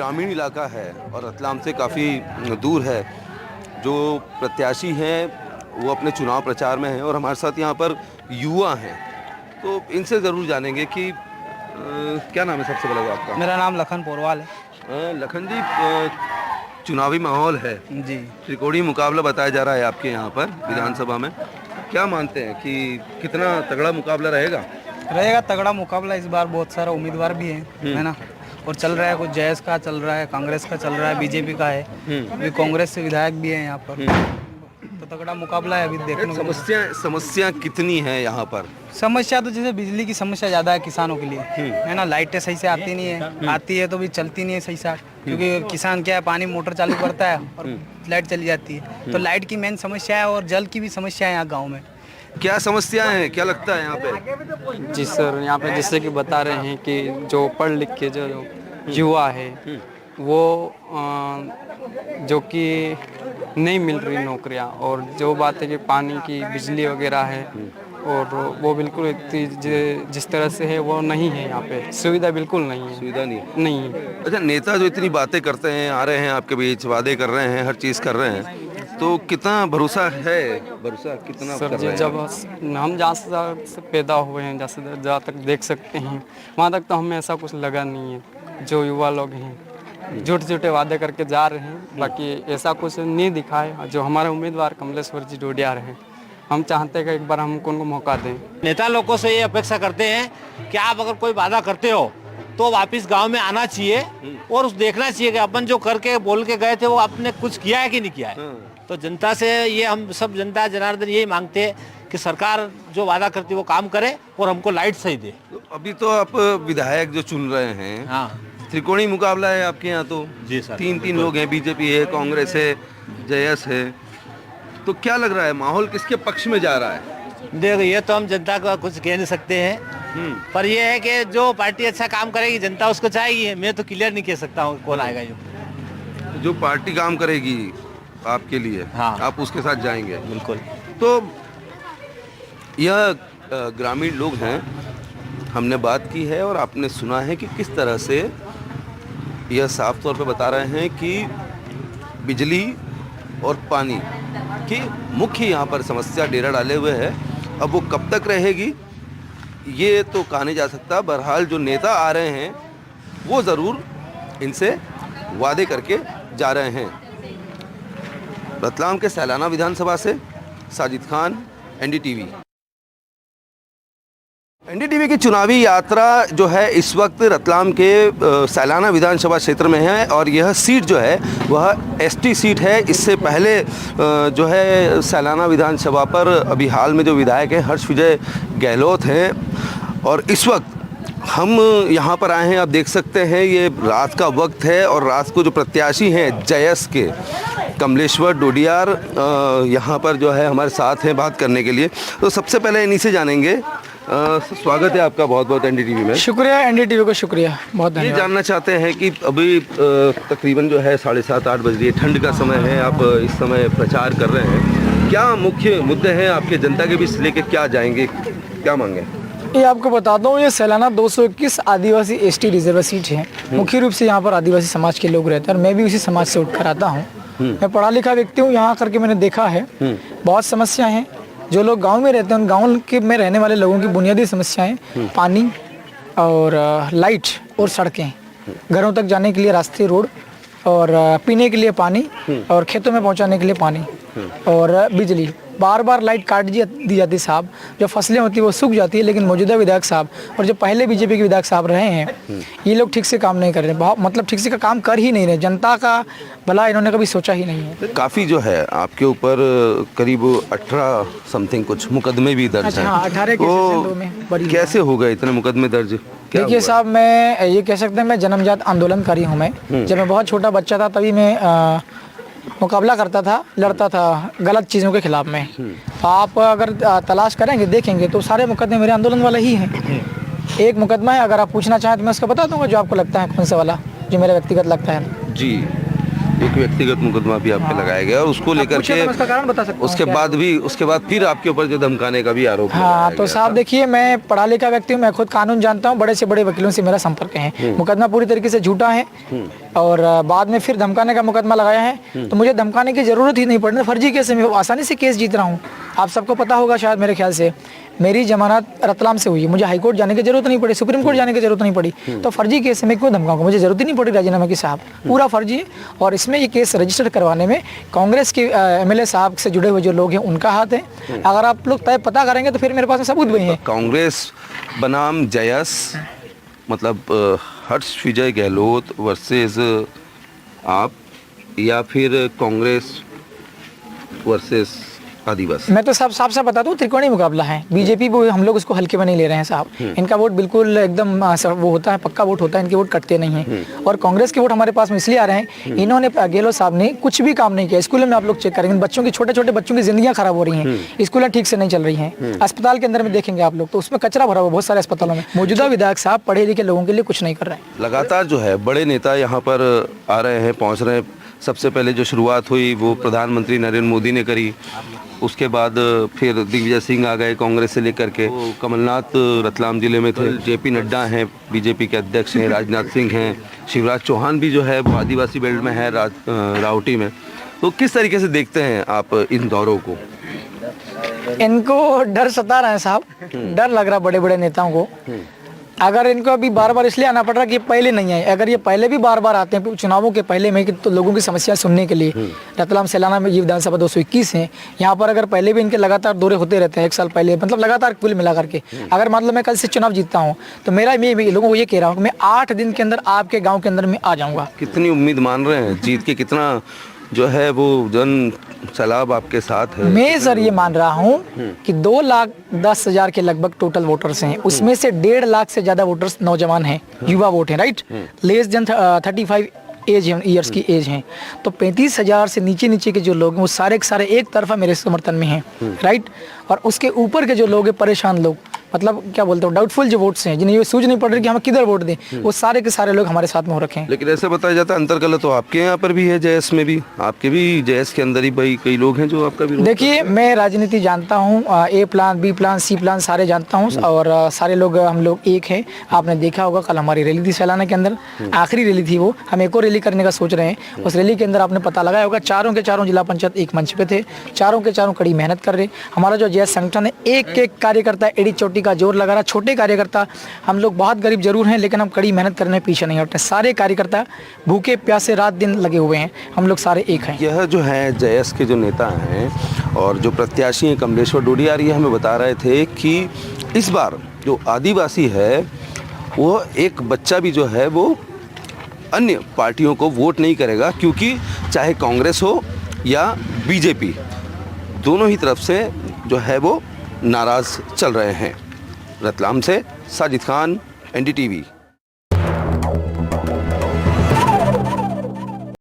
ग्रामीण इलाका है और रतलाम से काफ़ी दूर है। जो प्रत्याशी हैं वो अपने चुनाव प्रचार में हैं और हमारे साथ यहाँ पर युवा हैं, तो इनसे ज़रूर जानेंगे कि क्या नाम है सबसे पहले तो आपका? मेरा नाम लखन पोरवाल है। लखन जी, चुनावी माहौल है जी। त्रिकोणीय मुकाबला बताया जा रहा है आपके यहाँ पर विधानसभा में। क्या मानते हैं कि कितना तगड़ा मुकाबला रहेगा? रहेगा तगड़ा मुकाबला। इस बार बहुत सारा उम्मीदवार भी है ना। और चल रहा है, कुछ जयस का चल रहा है, कांग्रेस का चल रहा है, बीजेपी का है, अभी कांग्रेस से विधायक भी है यहाँ पर। तो तगड़ा मुकाबला है अभी देखने को। समस्या कितनी है यहाँ पर? समस्या तो जैसे बिजली की समस्या ज़्यादा है किसानों के लिए, है ना। लाइटें सही से आती नहीं है, आती है तो भी चलती नहीं है सही से, क्योंकि किसान क्या है, पानी मोटर चालू करता है और लाइट चली जाती है। तो लाइट की मेन समस्या है और जल की भी समस्या है यहाँ गाँव में। क्या समस्याएं हैं, क्या लगता है यहाँ पे? जी सर, यहाँ पे जैसे कि बता रहे हैं कि जो पढ़ लिख के जो युवा है वो जो कि नहीं मिल रही नौकरियाँ, और जो बात है कि पानी की बिजली वगैरह है और वो बिल्कुल जिस तरह से है वो नहीं है। यहाँ पे सुविधा बिल्कुल नहीं है। सुविधा नहीं है। अच्छा, नेता जो इतनी बातें करते हैं, आ रहे हैं आपके बीच, वादे कर रहे हैं, हर चीज़ कर रहे हैं, तो कितना भरोसा है? भरोसा कितना सर कर जी, रहे हैं? जब हम जहाँ से पैदा हुए हैं, जहाँ तक देख सकते हैं, वहाँ तक तो हमें ऐसा कुछ लगा नहीं है। जो युवा लोग हैं झूठे झूठे वादे करके जा रहे हैं, बाकी ऐसा कुछ नहीं दिखा है। जो हमारे उम्मीदवार कमलेश्वर जी डोडियार हैं, हम चाहते हैं कि एक बार हमको उनको मौका दें। नेता लोगों से ये अपेक्षा करते हैं कि आप अगर कोई वादा करते हो तो वापस गांव में आना चाहिए और उस देखना चाहिए कि अपन जो करके बोल के गए थे वो आपने कुछ किया है कि नहीं किया है। तो जनता से ये हम सब जनता जनार्दन यही मांगते हैं कि सरकार जो वादा करती है वो काम करे और हमको लाइट सही दे। तो अभी तो आप विधायक जो चुन रहे हैं, हाँ त्रिकोणीय मुकाबला है आपके यहाँ तो। जी सर, तीन लोग हैं, बीजेपी है, कांग्रेस है, जयस है, तो क्या लग रहा है माहौल किसके पक्ष में जा रहा है? देखो, ये तो हम जनता को कुछ कह नहीं सकते हैं, पर ये है कि जो पार्टी अच्छा काम करेगी जनता उसको चाहेगी। मैं तो क्लियर नहीं कह सकता हूँ कौन आएगा। जो पार्टी काम करेगी आपके लिए, हाँ, आप उसके साथ जाएंगे। बिल्कुल। तो यह ग्रामीण लोग हैं, हमने बात की है और आपने सुना है कि किस तरह से यह साफ तौर पे बता रहे हैं कि बिजली और पानी की मुख्य यहाँ पर समस्या डेरा डाले हुए है। अब वो कब तक रहेगी ये तो कहा नहीं जा सकता। बहरहाल जो नेता आ रहे हैं वो ज़रूर इनसे वादे करके जा रहे हैं। रतलाम के सैलाना विधानसभा से साजिद खान, एनडीटीवी। एनडीटीवी की चुनावी यात्रा जो है इस वक्त रतलाम के सैलाना विधानसभा क्षेत्र में है और यह सीट जो है वह एसटी सीट है। इससे पहले जो है सैलाना विधानसभा पर अभी हाल में जो विधायक हैं हर्ष विजय गहलोत हैं, और इस वक्त हम यहाँ पर आए हैं। आप देख सकते हैं ये रात का वक्त है और रात को जो प्रत्याशी हैं जयस के कमलेश्वर डोडियार यहाँ पर जो है हमारे साथ हैं बात करने के लिए। तो सबसे पहले इन्हीं से जानेंगे। स्वागत है आपका बहुत बहुत एनडीटीवी में। शुक्रिया, एनडीटीवी को शुक्रिया, बहुत ये धन्यवाद। जानना चाहते हैं कि अभी तकरीबन जो है 7:30-8 बज रही है, ठंड का समय है, आप इस समय प्रचार कर रहे हैं, क्या मुख्य मुद्दे हैं आपके जनता के बीच लेके क्या जाएंगे, क्या मांगे? ये आपको बताता हूँ, ये सैलाना 221 आदिवासी एसटी रिजर्व सीट है। मुख्य रूप से यहाँ पर आदिवासी समाज के लोग रहते हैं और मैं भी उसी समाज से उठकर आता हूँ। मैं पढ़ा लिखा व्यक्ति हूँ, यहाँ करके मैंने देखा है बहुत समस्याएं हैं। जो लोग गांव में रहते हैं उन गांव के में रहने वाले लोगों की बुनियादी समस्याएं पानी और लाइट और सड़कें, घरों तक जाने के लिए रास्ते, रोड, और पीने के लिए पानी, और खेतों में पहुंचाने के लिए पानी, और बिजली। बार बार लाइट काट दी जाती साहब, जो फसलें होती है वो सूख जाती है। लेकिन मौजूदा विधायक साहब और जो पहले बीजेपी के विधायक साहब रहे हैं ये लोग ठीक से काम नहीं कर रहे, बहुत मतलब ठीक से का काम कर ही नहीं रहे। जनता का भला इन्होंने कभी सोचा ही नहीं है। काफ़ी जो है आपके ऊपर करीब 18 समथिंग कुछ मुकदमे भी दर्ज हैं। हाँ, 18 केसेस में बड़ी। कैसे हो गए इतने मुकदमे दर्ज? देखिए साहब, मैं ये कह सकते हैं मैं जन्मजात आंदोलनकारी हूँ। मैं जब मैं बहुत छोटा बच्चा था तभी मैं मुकाबला करता था, लड़ता था गलत चीज़ों के खिलाफ में। आप अगर तलाश करेंगे देखेंगे तो सारे मुकदमे मेरे आंदोलन वाले ही हैं। एक मुकदमा है, अगर आप पूछना चाहें तो मैं उसका बता दूंगा जो आपको लगता है कौन सा वाला, जो मेरा व्यक्तिगत लगता है। जी, एक व्यक्तिगत मुकदमा भी आपके लगाया गया और उसको लेकर के उसका कारण बता सकता हूं। उसके बाद फिर आपके ऊपर जो धमकाने का भी आरोप हाँ, तो साहब देखिए, मैं पढ़ा लिखा व्यक्ति हूँ, मैं खुद कानून जानता हूँ, बड़े से बड़े वकीलों से मेरा संपर्क है। मुकदमा पूरी तरीके से झूठा है। और बाद में फिर धमकाने का मुकदमा लगाया है। तो मुझे धमकाने की ज़रूरत ही नहीं पड़ी, फर्जी केस है, मैं आसानी से केस जीत रहा हूँ। आप सबको पता होगा शायद, मेरे ख्याल से मेरी जमानत रतलाम से हुई है, मुझे हाई कोर्ट जाने की जरूरत नहीं पड़ी, सुप्रीम कोर्ट जाने की जरूरत नहीं पड़ी। तो फर्जी केस में क्यों धमकाऊंगा, मुझे जरूरत ही नहीं पड़ी राजीनामे की साहब, पूरा फर्जी है। और इसमें ये केस रजिस्टर करवाने में कांग्रेस के एमएलए साहब से जुड़े हुए जो लोग हैं उनका हाथ है। अगर आप लोग तय पता करेंगे तो फिर मेरे पास में सबूत भी हैं। कांग्रेस बनाम जयस, मतलब हर्ष विजय गहलोत वर्सेस आप, या फिर कांग्रेस वर्सेस आदिवासी? मैं तो साफ साफ बता दूं, त्रिकोणीय मुकाबला है। बीजेपी वो हम लोग उसको हल्के में नहीं ले रहे हैं साहब। इनका वोट बिल्कुल एकदम वो होता है, पक्का वोट होता है, इनके वोट कटते नहीं हैं। और कांग्रेस के वोट हमारे पास में इसलिए आ रहे हैं, इन्होंने गहलोत साहब ने कुछ भी काम नहीं किया। स्कूलों में आप लोग चेक करेंगे, बच्चों की, छोटे छोटे बच्चों की जिंदगियां खराब हो रही हैं, स्कूलें ठीक से नहीं चल रही हैं। अस्पताल के अंदर में देखेंगे आप लोग तो उसमें कचरा भरा हुआ बहुत सारे अस्पतालों में। मौजूदा विधायक साहब पढ़े लिखे लोगों के लिए कुछ नहीं कर रहे हैं। लगातार जो है बड़े नेता यहाँ पर आ रहे हैं, पहुँच रहे हैं। सबसे पहले जो शुरुआत हुई वो प्रधानमंत्री नरेंद्र मोदी ने करी, उसके बाद फिर दिग्विजय सिंह आ गए कांग्रेस से लेकर के, कमलनाथ रतलाम जिले में थे, जेपी नड्डा हैं बीजेपी के अध्यक्ष हैं, राजनाथ सिंह हैं, शिवराज चौहान भी जो है वो आदिवासी बेल्ट में है, रावटी में। तो किस तरीके से देखते हैं आप इन दौरों को? इनको डर सता रहा है साहब, डर लग रहा बड़े बड़े नेताओं को। अगर इनको अभी बार बार इसलिए आना पड़ रहा कि ये पहले नहीं आए, अगर ये पहले भी बार बार आते हैं चुनावों के पहले में कि तो लोगों की समस्या सुनने के लिए। रतलाम सैलाना में ये विधानसभा 221 है, यहाँ पर अगर पहले भी इनके लगातार दौरे होते रहते हैं, 1 साल पहले, मतलब लगातार कुल मिला करके। अगर मान लो मैं कल से चुनाव जीतता हूँ तो मेरा मैं लोगों को ये कह रहा हूँ कि मैं 8 दिन के अंदर आपके गाँव के अंदर में आ जाऊँगा। कितनी उम्मीद मान रहे हैं जीत के? कितना जो है वो जन सैलाब आपके साथ है? मैं सर ये मान रहा हूँ कि 2,10,000 के लगभग टोटल वोटर्स हैं, उसमें से 1.5 लाख से ज्यादा वोटर्स नौजवान हैं, युवा वोट हैं, right, less than 35 age years की एज हैं। तो 35,000 से नीचे नीचे के जो लोग हैं वो सारे के सारे एक तरफा मेरे समर्थन में हैं, राइट। और उसके ऊपर के जो लोग हैं, परेशान लोग, मतलब क्या बोलते हो, डाउटफुल जो वोट्स हैं, जिन्हें ये सूझ नहीं पड़ रही कि हम किधर वोट दें, वो सारे के सारे लोग हमारे साथ में हो रखे हैं। लेकिन ऐसा बताया जाता है अंतर्गत तो आपके यहाँ पर भी है, जयस में भी, आपके भी जयस के अंदर ही भाई कई लोग हैं जो आपका विरोध। देखिए, मैं राजनीति जानता हूँ, ए प्लान, बी प्लान, सी प्लान सारे जानता हूँ, और सारे लोग, हम लोग एक हैं। आपने देखा होगा कल हमारी रैली थी सैलाना के अंदर, आखिरी रैली थी वो, हम एक और रैली करने का सोच रहे हैं। उस रैली के अंदर आपने पता लगाया होगा, चारों के चारों जिला पंचायत एक मंच पे थे, चारों के चारों कड़ी मेहनत कर रहे। हमारा जो जयस संगठन है, एक एक कार्यकर्ता एड़ी चोटी का जोर लगा रहा। छोटे कार्यकर्ता, हम लोग बहुत गरीब जरूर हैं लेकिन हम कड़ी मेहनत करने में पीछे नहीं हटते। सारे कार्यकर्ता भूखे प्यासे रात दिन लगे हुए हैं, हम लोग सारे एक हैं। यह जो है जयस के जो नेता हैं और जो प्रत्याशी हैं, कमलेश्वर डोडियारी हमें बता रहे थे कि इस बार जो आदिवासी है वो एक बच्चा भी जो है वो अन्य पार्टियों को वोट नहीं करेगा, क्योंकि चाहे कांग्रेस हो या बीजेपी, दोनों ही तरफ से जो है वो नाराज़ चल रहे हैं। रतलाम से साजिद खान, NDTV।